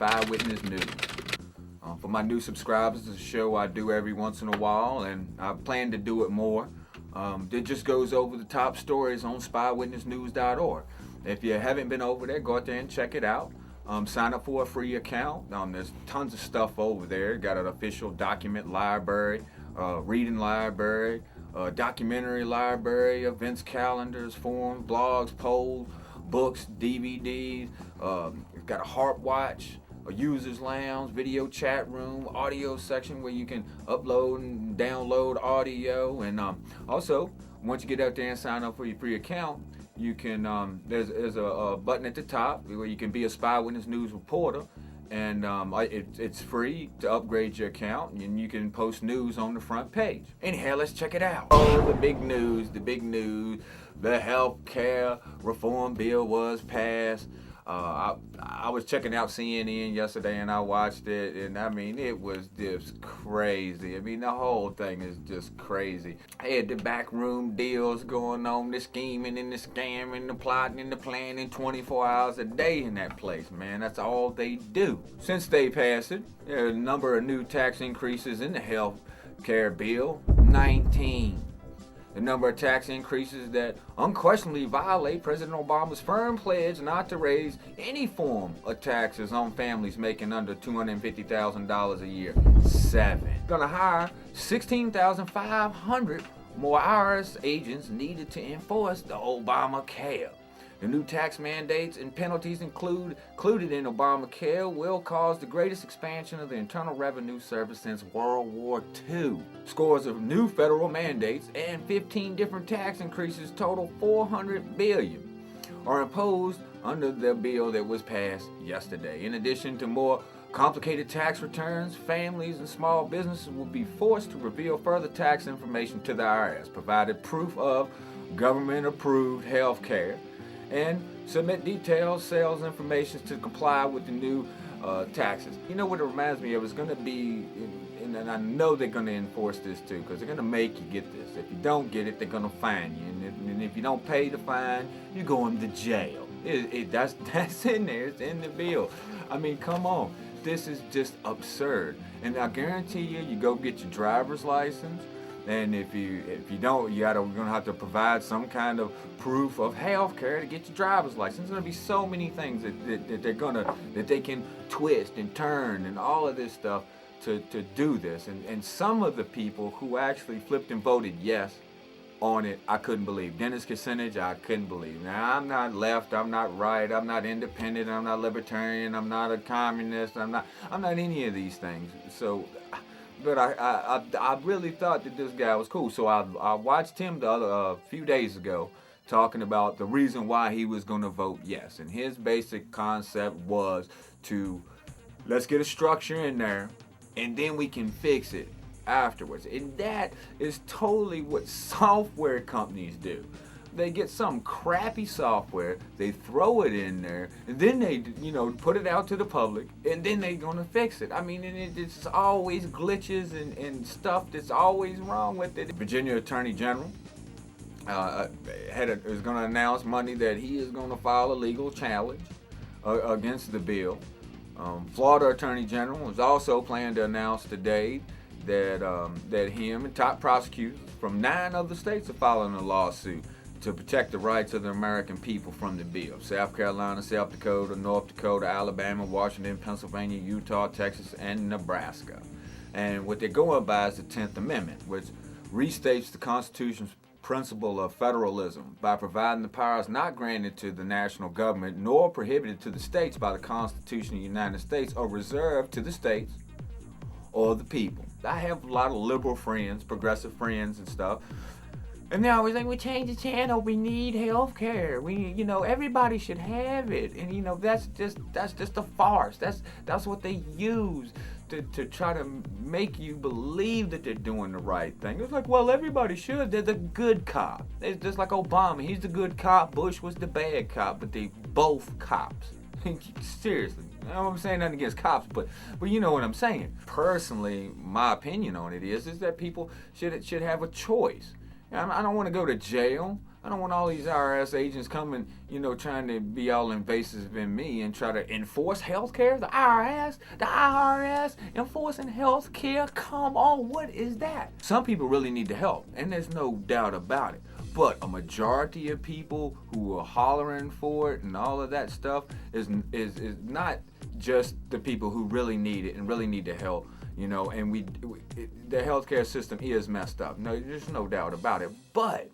SpyWitnessNews. For my new subscribers, it's a show I do every once in a while, and I plan to do it more. It just goes over the top stories on SpyWitnessNews.org. If you haven't been over there, go out there and check it out. Sign up for a free account. There's tons of stuff over there. Got an official document library, reading library, documentary library, events calendars, forums, blogs, polls, books, DVDs. It's got a heart watch, a user's lounge, video chat room, audio section where you can upload and download audio. And also, once you get out there and sign up for your free account, you can there's a button at the top where you can be a Spy Witness News reporter, and it's free to upgrade your account, and you can post news on the front page. Anyhow, let's check it out. Oh, the big news, the health care reform bill was passed. I was checking out CNN yesterday and I watched it, and I mean, it was just crazy. I mean, the whole thing is just crazy. I had the backroom deals going on, the scheming and the scamming, the plotting and the planning 24 hours a day in that place, man. That's all they do. Since they passed it, there are a number of new tax increases in the health care bill, 19. The number of tax increases that unquestionably violate President Obama's firm pledge not to raise any form of taxes on families making under $250,000 a year. 7. Gonna hire 16,500 more IRS agents needed to enforce the Obamacare. The new tax mandates and penalties included in Obamacare will cause the greatest expansion of the Internal Revenue Service since World War II. Scores of new federal mandates and 15 different tax increases, total $400 billion, are imposed under the bill that was passed yesterday. In addition to more complicated tax returns, families and small businesses will be forced to reveal further tax information to the IRS, provided proof of government-approved health care, and submit detailed sales information to comply with the new taxes. You know what it reminds me of? It's going to be, and I know they're going to enforce this too, because they're going to make you get this. If you don't get it, they're going to fine you. And if you don't pay the fine, you're going to jail. That's in there. It's in the bill. I mean, come on. This is just absurd. And I guarantee you go get your driver's license. And if you don't, you're gonna have to provide some kind of proof of health care to get your driver's license. There's gonna be so many things that they can twist and turn and all of this stuff to do this. And some of the people who actually flipped and voted yes on it, I couldn't believe. Dennis Kucinich, I couldn't believe. Now, I'm not left, I'm not right, I'm not independent, I'm not libertarian, I'm not a communist, I'm not any of these things. So. But I really thought that this guy was cool. So I watched him a few days ago talking about the reason why he was going to vote yes. And his basic concept was let's get a structure in there and then we can fix it afterwards. And that is totally what software companies do. They get some crappy software, they throw it in there, and then they, put it out to the public, and then they're gonna fix it. I mean, and it's always glitches and stuff that's always wrong with it. Virginia Attorney General is gonna announce Monday that he is gonna file a legal challenge against the bill. Florida Attorney General is also planning to announce today that him and top prosecutors from 9 other states are filing a lawsuit to protect the rights of the American people from the bill. South Carolina, South Dakota, North Dakota, Alabama, Washington, Pennsylvania, Utah, Texas, and Nebraska. And what they're going by is the 10th Amendment, which restates the Constitution's principle of federalism by providing the powers not granted to the national government nor prohibited to the states by the Constitution of the United States are reserved to the states or the people. I have a lot of liberal friends, progressive friends and stuff, and they're always like, we change the channel, we need health care, everybody should have it. And that's just a farce. That's what they use to try to make you believe that they're doing the right thing. It's like, well, everybody should. They're the good cop. It's just like Obama. He's the good cop, Bush was the bad cop, but they both cops. Seriously. I don't saying nothing against cops, but you know what I'm saying. Personally, my opinion on it is that people should have a choice. I don't want to go to jail. I don't want all these IRS agents coming, trying to be all invasive in me and try to enforce healthcare. The IRS enforcing healthcare. Come on, what is that? Some people really need the help, and there's no doubt about it. But a majority of people who are hollering for it and all of that stuff is not just the people who really need it and really need the help. And the healthcare system is messed up. No, there's no doubt about it. But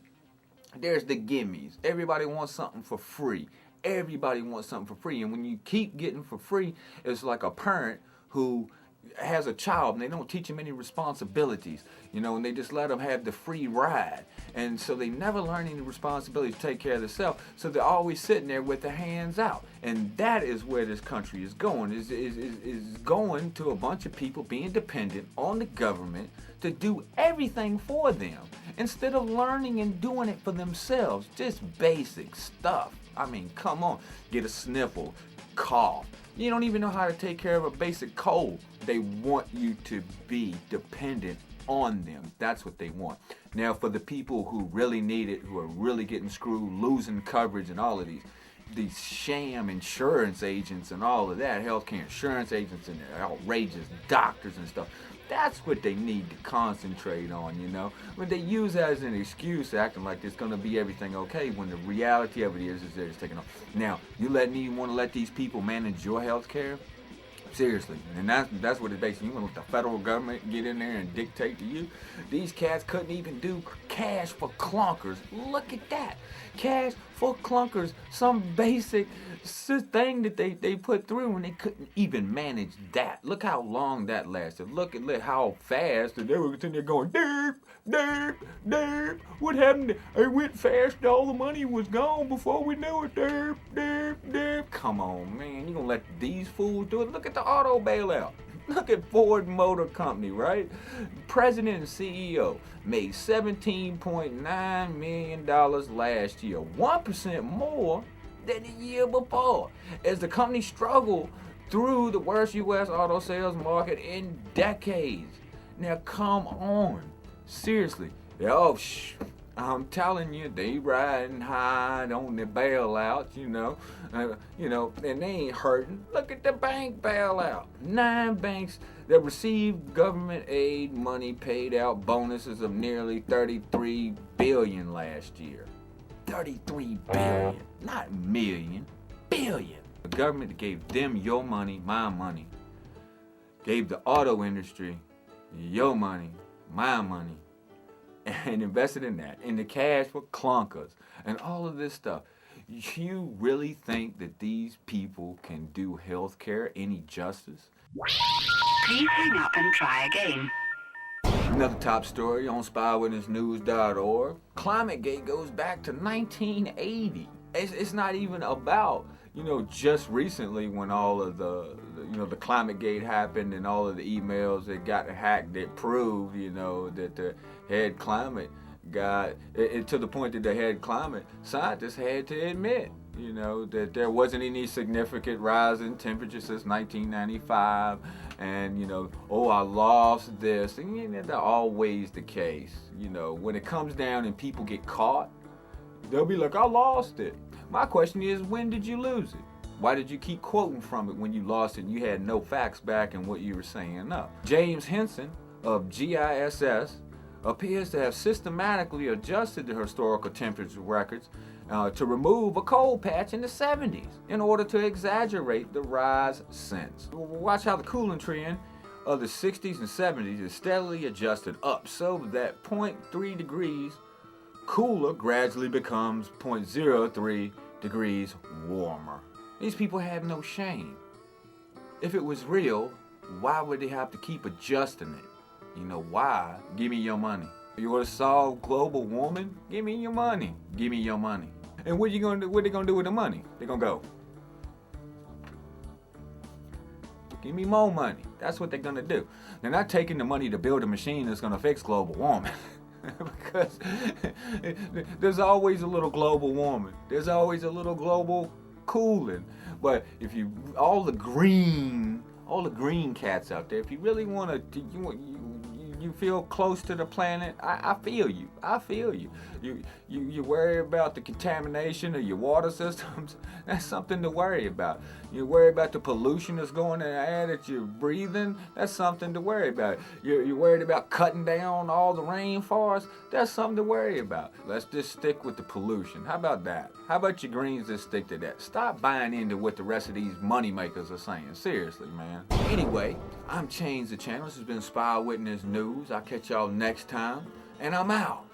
there's the gimmies. Everybody wants something for free. Everybody wants something for free. And when you keep getting for free, it's like a parent who has a child and they don't teach him any responsibilities, and they just let them have the free ride. And so they never learn any responsibility to take care of themselves. So they're always sitting there with their hands out. And that is where this country is going, is going to a bunch of people being dependent on the government to do everything for them instead of learning and doing it for themselves. Just basic stuff. I mean, come on. Get a sniffle, cough. You don't even know how to take care of a basic cold. They want you to be dependent on them. That's what they want. Now, for the people who really need it, who are really getting screwed, losing coverage and all of these sham insurance agents and all of that, healthcare insurance agents and outrageous doctors and stuff, that's what they need to concentrate on, When they use that as an excuse, acting like there's going to be everything okay, when the reality of it is they're just taking off. Now, you want to let these people manage your health care? Seriously. And that's what it basically, you want to let the federal government get in there and dictate to you? These cats couldn't even do cash for clunkers. Look at that. Cash for clunkers. Some basic thing that they put through, and they couldn't even manage that. Look how long that lasted. Look at how fast they were sitting there going, derp, derp, derp. What happened? It went fast. All the money was gone before we knew it. Derp, derp, derp. Come on, man. You gonna let these fools do it? Look at the auto bailout. Look at Ford Motor Company, right? President and CEO made $17.9 million last year, 1% more than the year before, as the company struggled through the worst U.S. auto sales market in decades. Now, come on. Seriously. I'm telling you, they riding high on the bailouts, and they ain't hurting. Look at the bank bailout. 9 banks that received government aid money paid out bonuses of nearly $33 billion last year. $33 billion, not million, billion. The government gave them your money, my money. Gave the auto industry your money, my money. And invested in that, in the cash for clunkers, and all of this stuff. You really think that these people can do healthcare any justice? Please hang up and try again. Another top story on SpyWitnessNews.org. ClimateGate goes back to 1980. It's not even about, just recently when all of the ClimateGate happened and all of the emails that got hacked that proved, that the head climate got it to the point that the head climate scientists had to admit, that there wasn't any significant rise in temperature since 1995, and I lost this, and that's always the case. When it comes down and people get caught, they'll be like, I lost it. My question is, when did you lose it? Why did you keep quoting from it when you lost it and you had no facts back in what you were saying up? James Henson of GISS appears to have systematically adjusted the historical temperature records to remove a cold patch in the 70s in order to exaggerate the rise since. Watch how the cooling trend of the 60s and 70s is steadily adjusted up so that 0.3 degrees cooler gradually becomes 0.03 degrees warmer. These people have no shame. If it was real, why would they have to keep adjusting it? Why? Give me your money. You want to solve global warming? Give me your money. Give me your money. And what are you gonna do? What are they gonna do with the money? They're gonna go, give me more money. That's what they're gonna do. They're not taking the money to build a machine that's gonna fix global warming. Because there's always a little global warming. There's always a little global cooling. But if you, all the green cats out there, if you really want to, you feel close to the planet. I feel you. I feel you. You worry about the contamination of your water systems. That's something to worry about. You worry about the pollution that's going in the air that you're breathing. That's something to worry about. You're worried about cutting down all the rainforests. That's something to worry about. Let's just stick with the pollution. How about that? How about you Greens just stick to that? Stop buying into what the rest of these money makers are saying. Seriously, man. Anyway, I'm ChangeDaChannel. This has been SpyWitnessNews. I'll catch y'all next time, and I'm out.